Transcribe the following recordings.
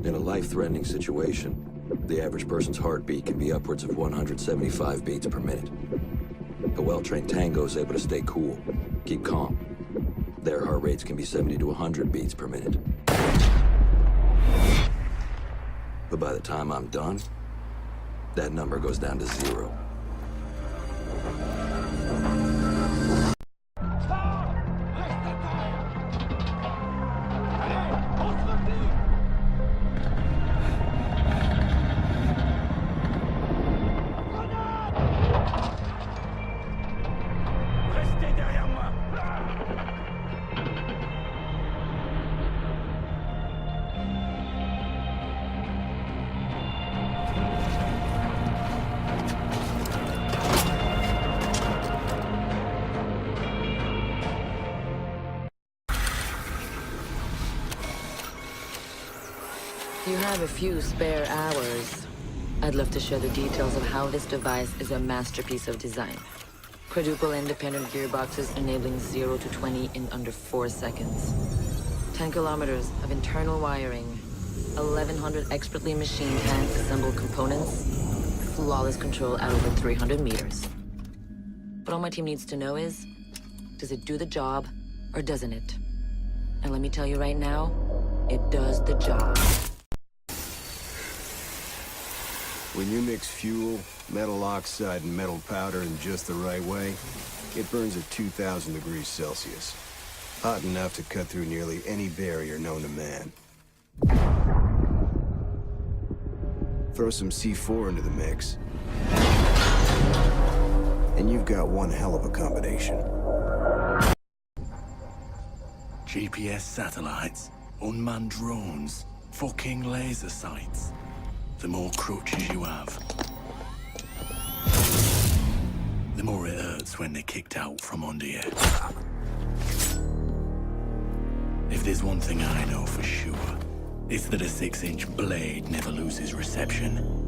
In a life-threatening situation, the average person's heartbeat can be upwards of 175 beats per minute. A well-trained tango is able to stay cool, keep calm. Their heart rates can be 70 to 100 beats per minute. But by the time I'm done, that number goes down to 0. You have a few spare hours. I'd love to share the details of how this device is a masterpiece of design. Quadruple independent gearboxes enabling 0 to 20 in under 4 seconds. 10 kilometers of internal wiring. 1,100 expertly machined hand-assembled components. Flawless control at over 300 meters. What all my team needs to know is, does it do the job, or doesn't it? And let me tell you right now, it does the job. When you mix fuel, metal oxide, and metal powder in just the right way, it burns at 2,000 degrees Celsius. Hot enough to cut through nearly any barrier known to man. Throw some C4 into the mix, and you've got one hell of a combination. GPS satellites, unmanned drones, fucking laser sights. The more crutches you have, the more it hurts when they're kicked out from under you. If there's one thing I know for sure, it's that a 6-inch blade never loses reception.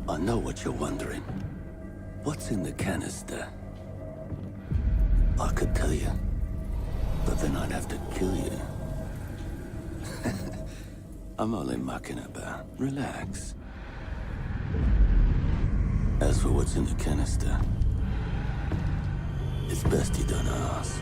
I know what you're wondering. What's in the canister? I could tell you, but then I'd have to kill you. I'm only mucking about. Relax. As for what's in the canister, it's best you don't ask.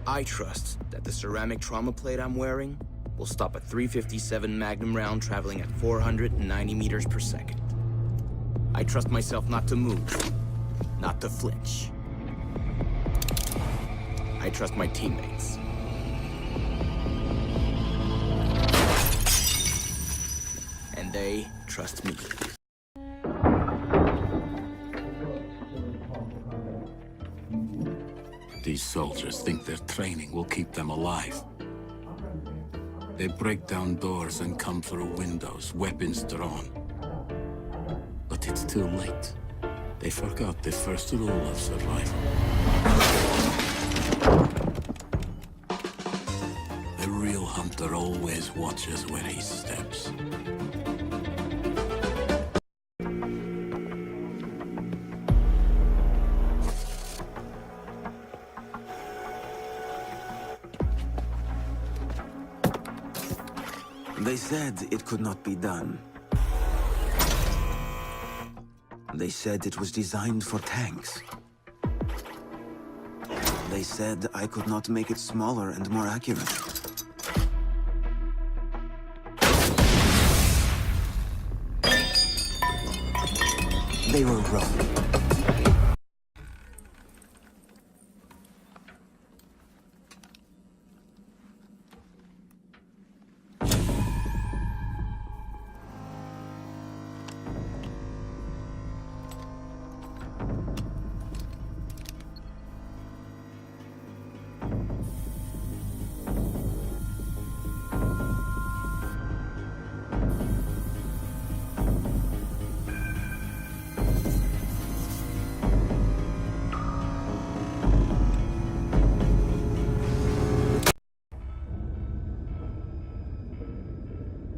I trust that the ceramic trauma plate I'm wearing will stop a .357 Magnum round traveling at 490 meters per second. I trust myself not to move, not to flinch. I trust my teammates. And they trust me. These soldiers think their training will keep them alive. They break down doors and come through windows, weapons drawn. But it's too late. They forgot the first rule of survival. The real hunter always watches where he steps. They said it could not be done. They said it was designed for tanks. They said I could not make it smaller and more accurate. They were wrong.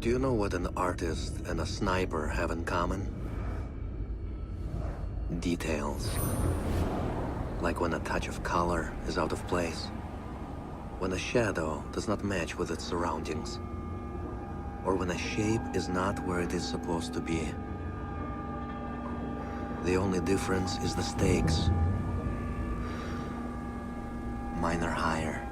Do you know what an artist and a sniper have in common? Details. Like when a touch of color is out of place. When a shadow does not match with its surroundings. Or when a shape is not where it is supposed to be. The only difference is the stakes. Mine are higher.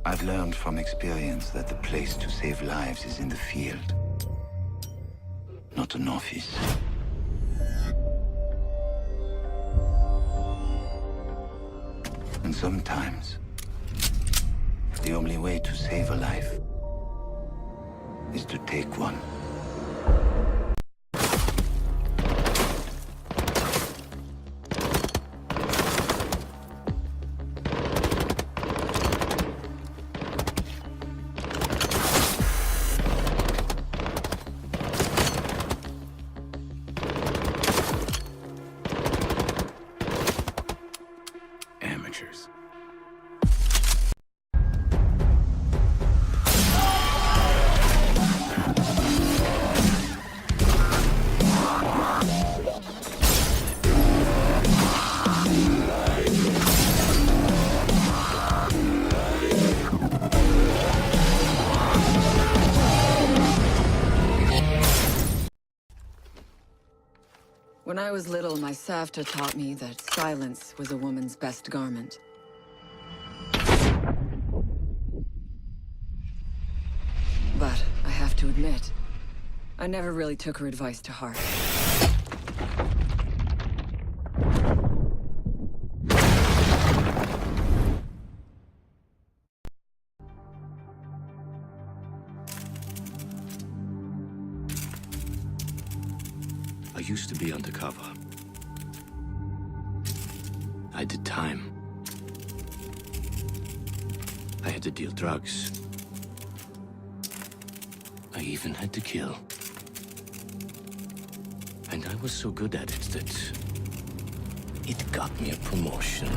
I've learned from experience that the place to save lives is in the field, not an office. And sometimes, the only way to save a life is to take one. Amateurs. When I was little, my Savta taught me that silence was a woman's best garment. But I have to admit, I never really took her advice to heart. I used to be undercover. I did time. I had to deal drugs. I even had to kill. And I was so good at it that it got me a promotion.